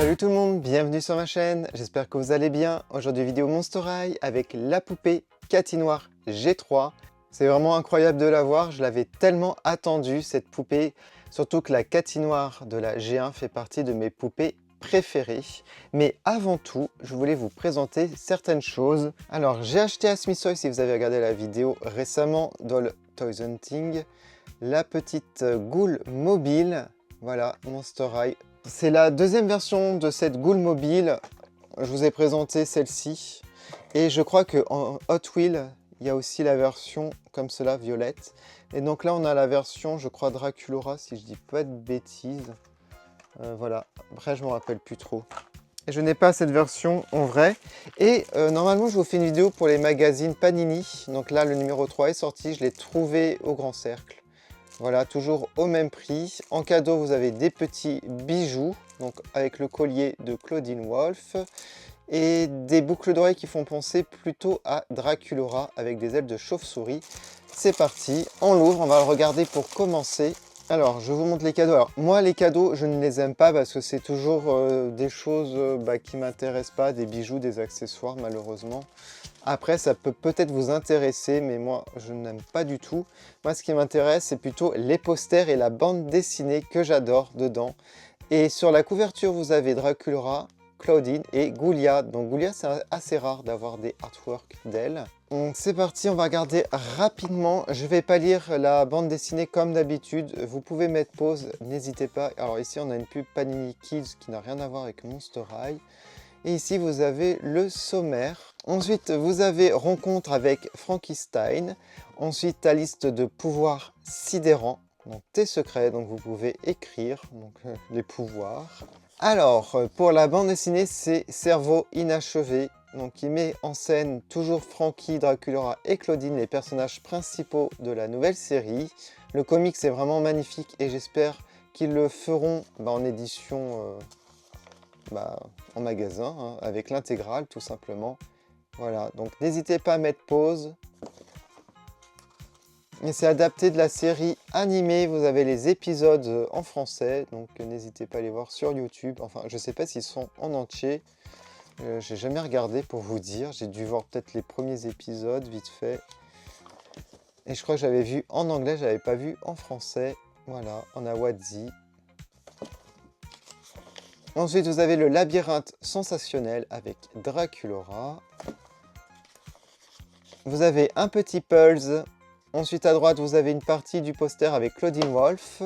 Salut tout le monde, bienvenue sur ma chaîne, j'espère que vous allez bien. Aujourd'hui vidéo Monster High avec la poupée Cathy Noir G3. C'est vraiment incroyable de la voir, je l'avais tellement attendue cette poupée. Surtout que la Cathy Noir de la G1 fait partie de mes poupées préférées. Mais avant tout, je voulais vous présenter certaines choses. Alors j'ai acheté à Smith Toys, si vous avez regardé la vidéo récemment, Doll Toys Hunting, la petite goule mobile. Voilà, Monster High. C'est la deuxième version de cette goule mobile. Je vous ai présenté celle-ci. Et je crois qu'en Hot Wheels, il y a aussi la version comme cela, violette. Et donc là, on a la version, je crois, Draculaura, si je dis pas de bêtises. Voilà. Après, je me rappelle plus trop. Et je n'ai pas cette version en vrai. Et normalement, je vous fais une vidéo pour les magazines Panini. Donc là, le numéro 3 est sorti. Je l'ai trouvé au Grand Cercle. Voilà, toujours au même prix. En cadeau, vous avez des petits bijoux, donc avec le collier de Claudine Wolf, et des boucles d'oreilles qui font penser plutôt à Draculaura avec des ailes de chauve-souris. C'est parti, on l'ouvre, on va le regarder pour commencer. Alors, je vous montre les cadeaux. Alors, moi, les cadeaux, je ne les aime pas parce que c'est toujours des choses qui ne m'intéressent pas, des bijoux, des accessoires, malheureusement. Après, ça peut peut-être vous intéresser, mais moi, je n'aime pas du tout. Moi, ce qui m'intéresse, c'est plutôt les posters et la bande dessinée que j'adore dedans. Et sur la couverture, vous avez Draculaura, Claudine et Goulia. Donc Goulia, c'est assez rare d'avoir des artworks d'elle. Donc c'est parti, on va regarder rapidement. Je ne vais pas lire la bande dessinée comme d'habitude. Vous pouvez mettre pause, n'hésitez pas. Alors ici, on a une pub Panini Kids qui n'a rien à voir avec Monster High. Et ici, vous avez le sommaire. Ensuite, vous avez rencontre avec Frankenstein. Ensuite, ta liste de pouvoirs sidérants. Donc, tes secrets, donc vous pouvez écrire donc, les pouvoirs. Alors, pour la bande dessinée, c'est Cerveau inachevé. Donc, qui met en scène toujours Frankie, Draculaura et Claudine, les personnages principaux de la nouvelle série. Le comic, c'est vraiment magnifique et j'espère qu'ils le feront en édition... en magasin, hein, avec l'intégrale tout simplement. Voilà, donc n'hésitez pas à mettre pause. Et c'est adapté de la série animée, vous avez les épisodes en français, donc n'hésitez pas à les voir sur YouTube. Enfin, je sais pas s'ils sont en entier, j'ai jamais regardé pour vous dire, j'ai dû voir peut-être les premiers épisodes vite fait. Et je crois que j'avais vu en anglais, j'avais pas vu en français. Voilà, on a Wadzi. Ensuite, vous avez le labyrinthe sensationnel avec Draculaura. Vous avez un petit Pulse. Ensuite, à droite, vous avez une partie du poster avec Claudine Wolf.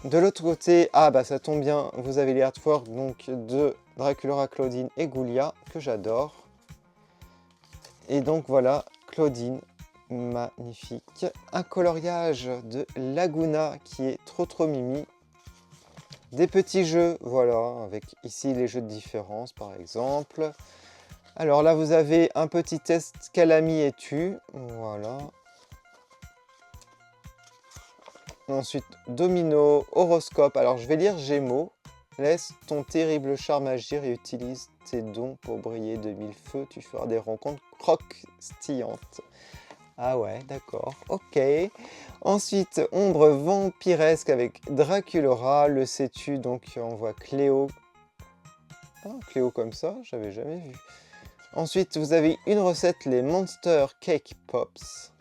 De l'autre côté, ça tombe bien, vous avez les artworks donc, de Draculaura, Claudine et Goulia, que j'adore. Et donc voilà, Claudine, magnifique. Un coloriage de Laguna qui est trop mimi. Des petits jeux, voilà, avec ici les jeux de différence par exemple. Alors là, vous avez un petit test Calami et tu, voilà. Ensuite, domino, horoscope. Alors je vais lire Gémeaux. Laisse ton terrible charme agir et utilise tes dons pour briller de mille feux. Tu feras des rencontres croquetillantes. Ah ouais, d'accord, ok. Ensuite, ombre vampiresque avec Draculaura, le sais-tu, donc on voit Cléo. Ah, Cléo comme ça, j'avais jamais vu. Ensuite, vous avez une recette, les Monster Cake Pops.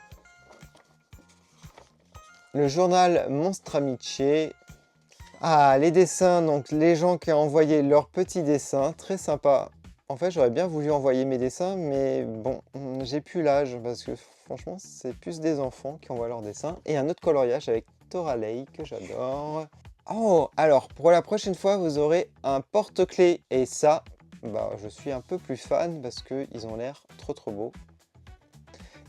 Le journal Monstre Amitié. Ah, les dessins, donc les gens qui ont envoyé leurs petits dessins, très sympa. En fait, j'aurais bien voulu envoyer mes dessins, mais bon, j'ai plus l'âge, parce que franchement, c'est plus des enfants qui envoient leurs dessins. Et un autre coloriage avec Toralei, que j'adore. Oh, alors, pour la prochaine fois, vous aurez un porte-clés. Et ça, je suis un peu plus fan, parce qu'ils ont l'air trop beaux.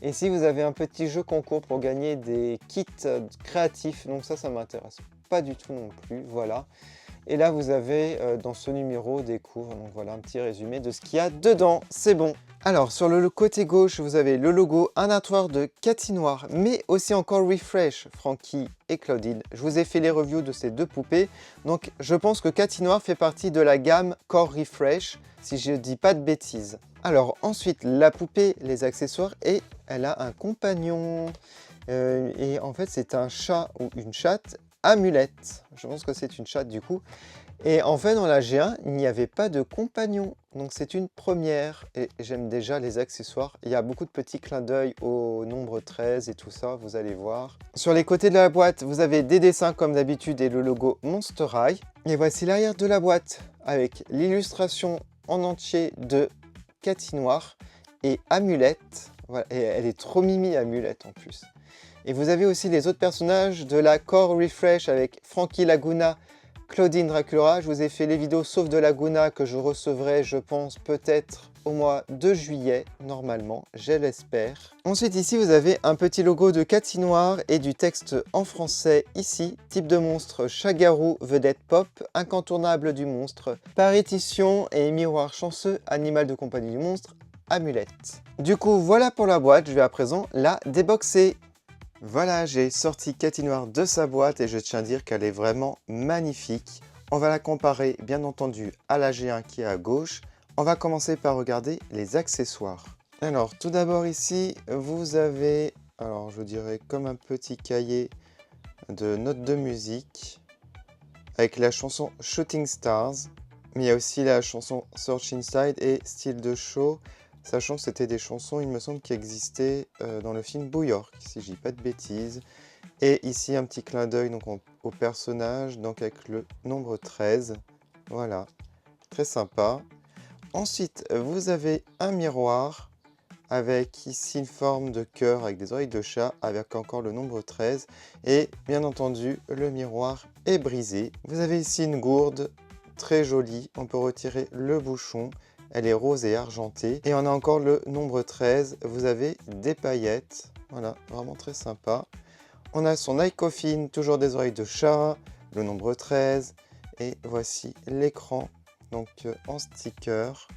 Et ici, vous avez un petit jeu concours pour gagner des kits créatifs. Donc ça m'intéresse pas du tout non plus, voilà. Et là, vous avez dans ce numéro des cours. Donc voilà un petit résumé de ce qu'il y a dedans. C'est bon. Alors, sur le côté gauche, vous avez le logo, un artwork de Cathy Noir, mais aussi encore Refresh, Frankie et Claudine. Je vous ai fait les reviews de ces deux poupées. Donc, je pense que Cathy Noir fait partie de la gamme Core Refresh, si je ne dis pas de bêtises. Alors, ensuite, la poupée, les accessoires, et elle a un compagnon. Et en fait, c'est un chat ou une chatte amulette. Je pense que c'est une chatte du coup. Et en fait, dans la G1, il n'y avait pas de compagnon. Donc c'est une première. Et j'aime déjà les accessoires. Il y a beaucoup de petits clins d'œil au nombre 13 et tout ça, vous allez voir. Sur les côtés de la boîte, vous avez des dessins comme d'habitude et le logo Monster High. Et voici l'arrière de la boîte avec l'illustration en entier de Cathy Noir et Amulette. Voilà. Et elle est trop mimi, Amulette en plus. Et vous avez aussi les autres personnages de la Core Refresh avec Frankie Laguna, Claudine Dracula. Je vous ai fait les vidéos sauf de Laguna que je recevrai, je pense, peut-être au mois de juillet, normalement, je l'espère. Ensuite, ici, vous avez un petit logo de Cathy Noir et du texte en français ici. Type de monstre, Chagaru, vedette pop, incontournable du monstre, Parition et miroir chanceux, animal de compagnie du monstre, Amulette. Du coup, voilà pour la boîte, je vais à présent la déboxer. Voilà, j'ai sorti Cathy Noir de sa boîte et je tiens à dire qu'elle est vraiment magnifique. On va la comparer bien entendu à la G1 qui est à gauche. On va commencer par regarder les accessoires. Alors tout d'abord ici, vous avez, alors je dirais comme un petit cahier de notes de musique avec la chanson Shooting Stars. Mais il y a aussi la chanson Search Inside et Style de Show. Sachant que c'était des chansons, il me semble, qui existaient dans le film New York, si je dis pas de bêtises. Et ici, un petit clin d'œil au personnage, donc avec le nombre 13. Voilà, très sympa. Ensuite, vous avez un miroir avec ici une forme de cœur avec des oreilles de chat, avec encore le nombre 13. Et bien entendu, le miroir est brisé. Vous avez ici une gourde très jolie, on peut retirer le bouchon. Elle est rose et argentée. Et on a encore le nombre 13. Vous avez des paillettes. Voilà, vraiment très sympa. On a son eye coffin, toujours des oreilles de chat, le nombre 13. Et voici l'écran, donc en sticker.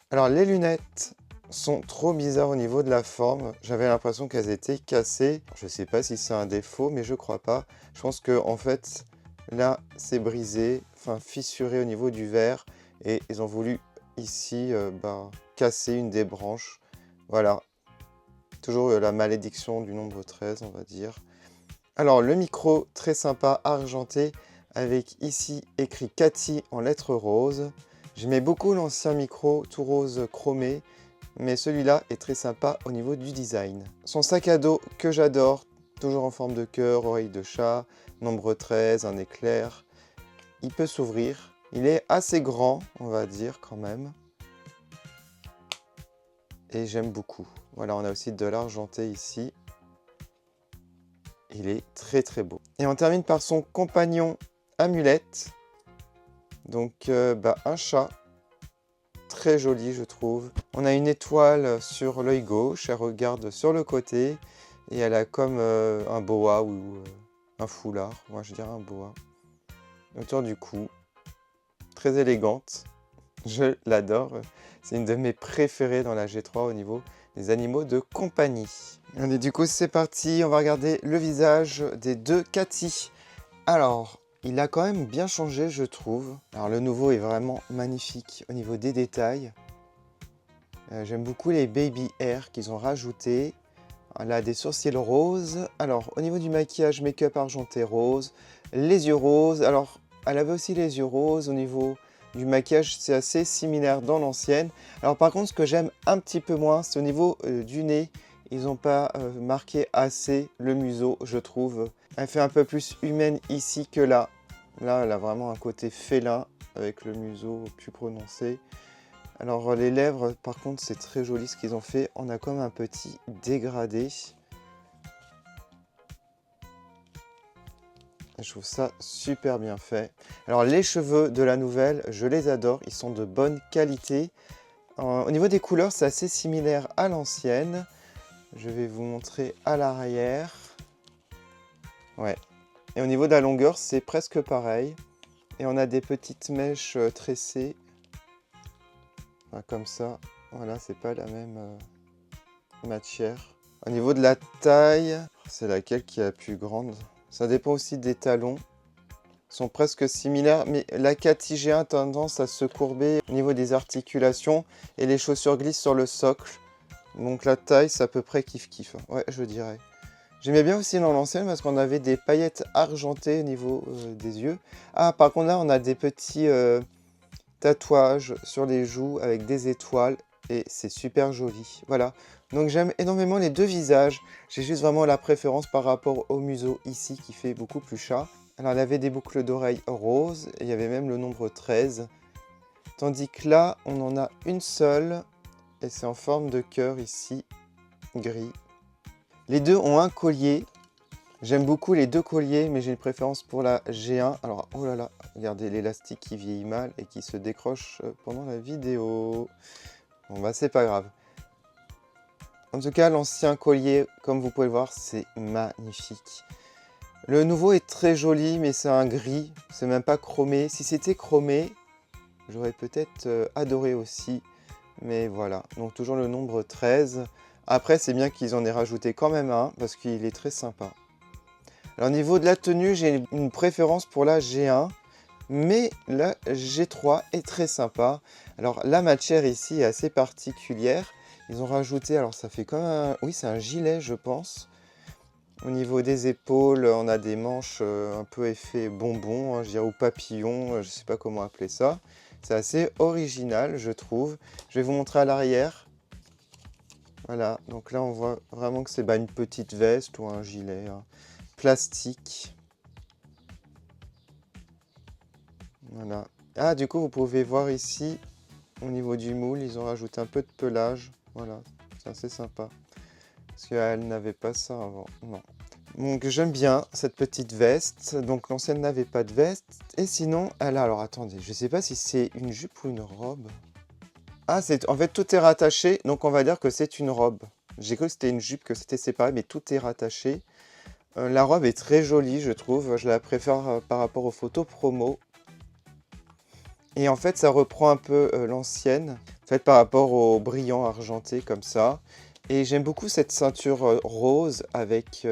Alors les lunettes sont trop bizarres au niveau de la forme. J'avais l'impression qu'elles étaient cassées. Je ne sais pas si c'est un défaut, mais je crois pas. Je pense que en fait, là, c'est brisé, enfin fissuré au niveau du verre. Et ils ont voulu ici casser une des branches. Voilà. Toujours la malédiction du nombre 13, on va dire. Alors, le micro, très sympa, argenté, avec ici écrit Cathy en lettres roses. J'aimais beaucoup l'ancien micro, tout rose chromé, mais celui-là est très sympa au niveau du design. Son sac à dos que j'adore, toujours en forme de cœur, oreille de chat, nombre 13, un éclair. Il peut s'ouvrir. Il est assez grand, on va dire, quand même. Et j'aime beaucoup. Voilà, on a aussi de l'argenté ici. Il est très très beau. Et on termine par son compagnon Amulette. Donc, un chat. Très joli, je trouve. On a une étoile sur l'œil gauche. Elle regarde sur le côté. Et elle a comme un boa ou un foulard. Moi, je dirais un boa. Autour du cou. Très élégante, je l'adore, c'est une de mes préférées dans la G3 au niveau des animaux de compagnie. Allez, du coup c'est parti, on va regarder le visage des deux Cathy. Alors, il a quand même bien changé je trouve. Alors le nouveau est vraiment magnifique au niveau des détails. J'aime beaucoup les baby hair qu'ils ont rajoutés. Elle a des sourcils roses. Alors au niveau du maquillage, make-up argenté rose, les yeux roses. Alors elle avait aussi les yeux roses. Au niveau du maquillage, c'est assez similaire dans l'ancienne. Alors par contre, ce que j'aime un petit peu moins, c'est au niveau du nez. Ils n'ont pas marqué assez le museau, je trouve. Elle fait un peu plus humaine ici que là. Là, elle a vraiment un côté félin avec le museau plus prononcé. Alors les lèvres, par contre, c'est très joli ce qu'ils ont fait. On a comme un petit dégradé. Je trouve ça super bien fait. Alors les cheveux de la nouvelle, je les adore. Ils sont de bonne qualité. Au niveau des couleurs, c'est assez similaire à l'ancienne. Je vais vous montrer à l'arrière. Ouais. Et au niveau de la longueur, c'est presque pareil. Et on a des petites mèches tressées. Enfin, comme ça. Voilà, c'est pas la même matière. Au niveau de la taille, c'est laquelle qui est la plus grande? Ça dépend aussi des talons. Ils sont presque similaires, mais la Cathy G1 a tendance à se courber au niveau des articulations et les chaussures glissent sur le socle. Donc la taille, c'est à peu près kiff-kiff. Ouais, je dirais. J'aimais bien aussi dans l'ancienne parce qu'on avait des paillettes argentées au niveau des yeux. Ah, par contre là, on a des petits tatouages sur les joues avec des étoiles et c'est super joli. Voilà, donc j'aime énormément les deux visages. J'ai juste vraiment la préférence par rapport au museau ici qui fait beaucoup plus chat. Alors, elle avait des boucles d'oreilles roses et il y avait même le nombre 13. Tandis que là, on en a une seule et c'est en forme de cœur ici, gris. Les deux ont un collier. J'aime beaucoup les deux colliers, mais j'ai une préférence pour la G1. Alors, oh là là, regardez l'élastique qui vieillit mal et qui se décroche pendant la vidéo. Bon bah, c'est pas grave. En tout cas, l'ancien collier, comme vous pouvez le voir, c'est magnifique. Le nouveau est très joli, mais c'est un gris, c'est même pas chromé. Si c'était chromé, j'aurais peut-être adoré aussi. Mais voilà, donc toujours le nombre 13. Après, c'est bien qu'ils en aient rajouté quand même un, parce qu'il est très sympa. Alors au niveau de la tenue, j'ai une préférence pour la G1, mais la G3 est très sympa. Alors la matière ici est assez particulière. Ils ont rajouté, alors ça fait comme un... Oui, c'est un gilet, je pense. Au niveau des épaules, on a des manches un peu effet bonbon, hein, je dirais, ou papillon, je ne sais pas comment appeler ça. C'est assez original, je trouve. Je vais vous montrer à l'arrière. Voilà, donc là on voit vraiment que c'est une petite veste ou un gilet plastique. Voilà. Ah, du coup, vous pouvez voir ici, au niveau du moule, ils ont rajouté un peu de pelage. Voilà, c'est assez sympa. Parce qu'elle n'avait pas ça avant. Non. Donc j'aime bien cette petite veste. Donc l'ancienne n'avait pas de veste. Et sinon, elle a... Alors attendez, je ne sais pas si c'est une jupe ou une robe. Ah, en fait, tout est rattaché. Donc on va dire que c'est une robe. J'ai cru que c'était une jupe, que c'était séparé, mais tout est rattaché. La robe est très jolie, je trouve. Je la préfère par rapport aux photos promo. Et en fait, ça reprend un peu l'ancienne, en fait, par rapport au brillant argenté comme ça. Et j'aime beaucoup cette ceinture rose avec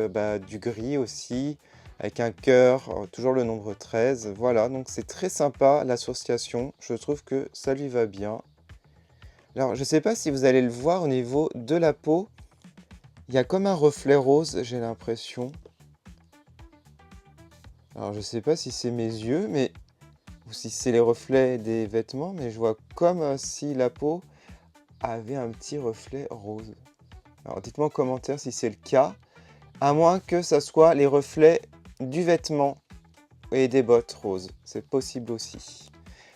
du gris aussi, avec un cœur, toujours le nombre 13. Voilà, donc c'est très sympa l'association. Je trouve que ça lui va bien. Alors, je ne sais pas si vous allez le voir au niveau de la peau. Il y a comme un reflet rose, j'ai l'impression. Alors, je ne sais pas si c'est mes yeux, mais... ou si c'est les reflets des vêtements, mais je vois comme si la peau avait un petit reflet rose. Alors dites-moi en commentaire si c'est le cas, à moins que ça soit les reflets du vêtement et des bottes roses, c'est possible aussi.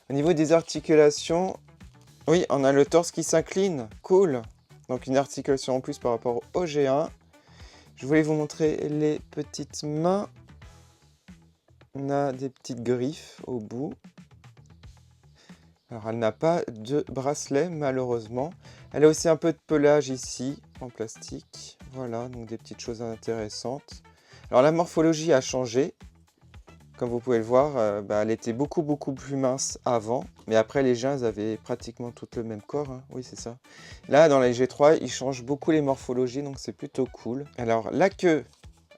Au niveau des articulations, oui, on a le torse qui s'incline, cool. Donc une articulation en plus par rapport au G1. Je voulais vous montrer les petites mains. On a des petites griffes au bout. Alors, elle n'a pas de bracelet, malheureusement. Elle a aussi un peu de pelage ici, en plastique. Voilà, donc des petites choses intéressantes. Alors, la morphologie a changé. Comme vous pouvez le voir, elle était beaucoup plus mince avant. Mais après, les gens avaient pratiquement tout le même corps. Hein. Oui, c'est ça. Là, dans les G3, ils changent beaucoup les morphologies, donc c'est plutôt cool. Alors, la queue,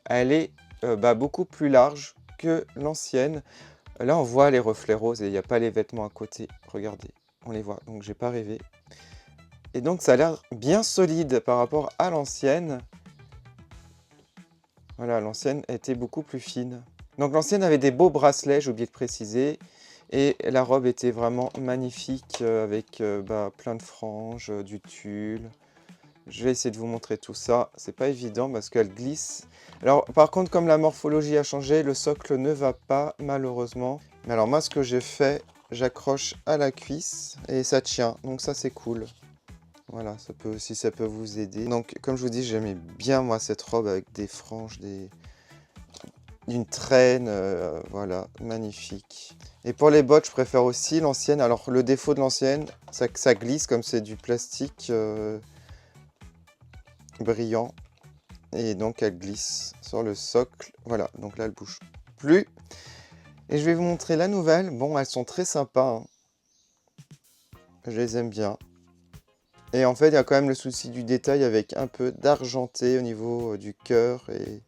elle est beaucoup plus large que l'ancienne. Là, on voit les reflets roses et il n'y a pas les vêtements à côté. Regardez, on les voit, donc j'ai pas rêvé. Et donc, ça a l'air bien solide par rapport à l'ancienne. Voilà, l'ancienne était beaucoup plus fine. Donc, l'ancienne avait des beaux bracelets, j'ai oublié de préciser. Et la robe était vraiment magnifique avec plein de franges, du tulle. Je vais essayer de vous montrer tout ça. C'est pas évident parce qu'elle glisse. Alors, par contre, comme la morphologie a changé, le socle ne va pas, malheureusement. Mais alors, moi, ce que j'ai fait, j'accroche à la cuisse et ça tient. Donc, ça, c'est cool. Voilà, si ça peut vous aider. Donc, comme je vous dis, j'aimais bien, moi, cette robe avec des franges, d'une traîne. Voilà, magnifique. Et pour les bottes, je préfère aussi l'ancienne. Alors, le défaut de l'ancienne, c'est que ça glisse comme c'est du plastique... brillant et donc elle glisse sur le socle. Voilà, donc là elle bouge plus. Et je vais vous montrer la nouvelle. Bon, elles sont très sympas, hein. Je les aime bien. Et en fait, il y a quand même le souci du détail avec un peu d'argenté au niveau du cœur et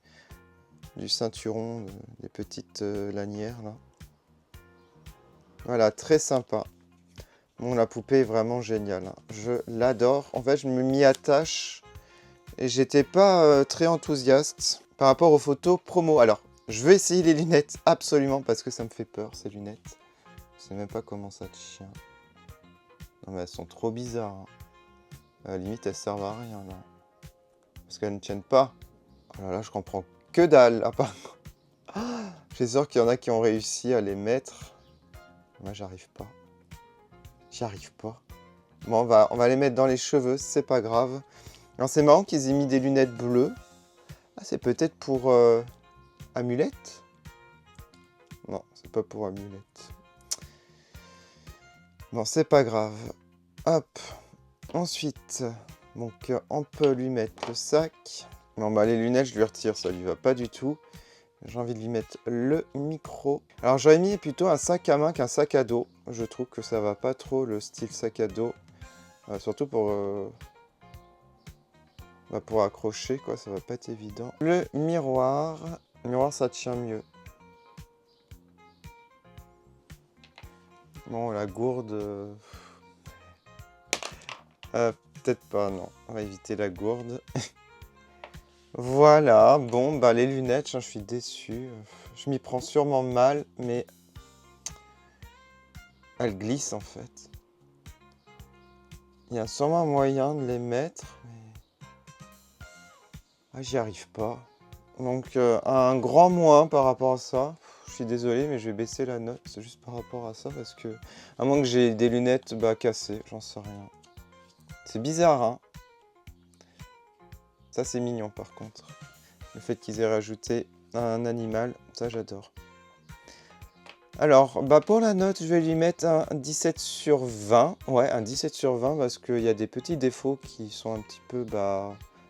du ceinturon, des petites lanières là. Voilà, très sympa. Bon, la poupée est vraiment géniale, hein. Je l'adore. En fait, je m'y attache. Et j'étais pas très enthousiaste par rapport aux photos promo. Alors, je veux essayer les lunettes absolument parce que ça me fait peur, ces lunettes. Je sais même pas comment ça tient. Non mais elles sont trop bizarres. Hein. Limite, elles servent à rien là. Parce qu'elles ne tiennent pas. Oh là là, je comprends que dalle apparemment. Je suis sûr qu'il y en a qui ont réussi à les mettre. Moi, j'arrive pas. J'y arrive pas. Bon, on va les mettre dans les cheveux, c'est pas grave. Alors, c'est marrant qu'ils aient mis des lunettes bleues. Ah, c'est peut-être pour amulette? Non, c'est pas pour amulette. Bon, c'est pas grave. Hop. Ensuite, donc on peut lui mettre le sac. Bon, bah les lunettes, je lui retire, ça lui va pas du tout. J'ai envie de lui mettre le micro. Alors, j'aurais mis plutôt un sac à main qu'un sac à dos. Je trouve que ça va pas trop le style sac à dos. Surtout pour accrocher, quoi, ça va pas être évident. Le miroir. Le miroir, ça tient mieux. Bon, la gourde... peut-être pas, non. On va éviter la gourde. Voilà, bon, bah les lunettes, je suis déçu. Je m'y prends sûrement mal, mais... elles glissent, en fait. Il y a sûrement un moyen de les mettre, mais... ah, j'y arrive pas. Donc, un grand moins par rapport à ça. Je suis désolé, mais je vais baisser la note. C'est juste par rapport à ça, parce que... à moins que j'ai des lunettes cassées, j'en sais rien. C'est bizarre, hein. Ça, c'est mignon, par contre. Le fait qu'ils aient rajouté un animal, ça, j'adore. Alors, pour la note, je vais lui mettre un 17 sur 20. Ouais, un 17 sur 20, parce qu'il y a des petits défauts qui sont un petit peu,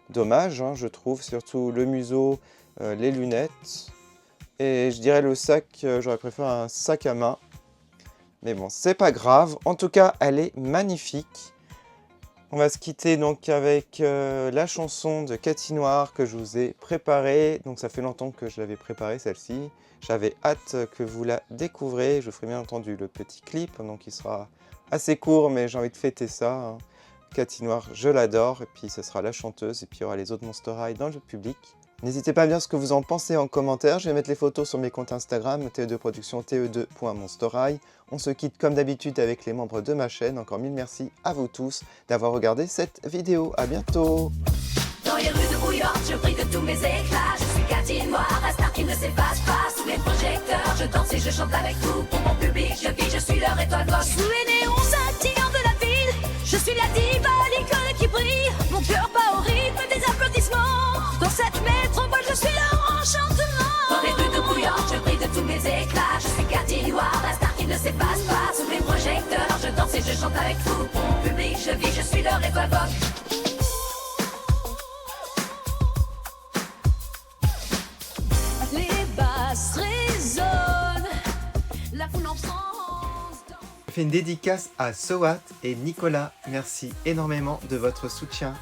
dommages, hein, je trouve. Surtout le museau, les lunettes. Et je dirais le sac, j'aurais préféré un sac à main. Mais bon, c'est pas grave. En tout cas, elle est magnifique. On va se quitter donc avec la chanson de Cathy Noir que je vous ai préparée. Donc ça fait longtemps que je l'avais préparée celle-ci. J'avais hâte que vous la découvrez. Je ferai bien entendu le petit clip, donc il sera assez court, mais j'ai envie de fêter ça. Hein. Cathy Noir, je l'adore. Et puis ce sera la chanteuse, et puis il y aura les autres Monster High dans le public. N'hésitez pas à me dire ce que vous en pensez en commentaire. Je vais mettre les photos sur mes comptes Instagram, TE2 Production, te2.monsterhigh. On se quitte comme d'habitude avec les membres de ma chaîne. Encore mille merci à vous tous d'avoir regardé cette vidéo. À bientôt. Dans les rues de New York, je brille de tous mes éclats. Je suis Cathy Noir, un star qui ne s'efface pas. Sous les projecteurs, je danse et je chante avec vous. Pour mon public, je vis, je suis leur étoile gauche. Sous les néons scintillants de la ville, je suis la diva, l'icône qui brille. Mon cœur bat au rythme des applaudissements. Dans cette métropole, je suis leur enchantement. Dans les rues de New York, je brille de tous mes éclats. Je suis Cathy Noir, la star qui ne s'efface pas. Sous les projecteurs, je danse et je chante avec vous. Pour mon public, je vis, je suis leur étoile gauche. Les basses résonnent, la foule en France. Je fais une dédicace à Sowat et Nicolas. Merci énormément de votre soutien.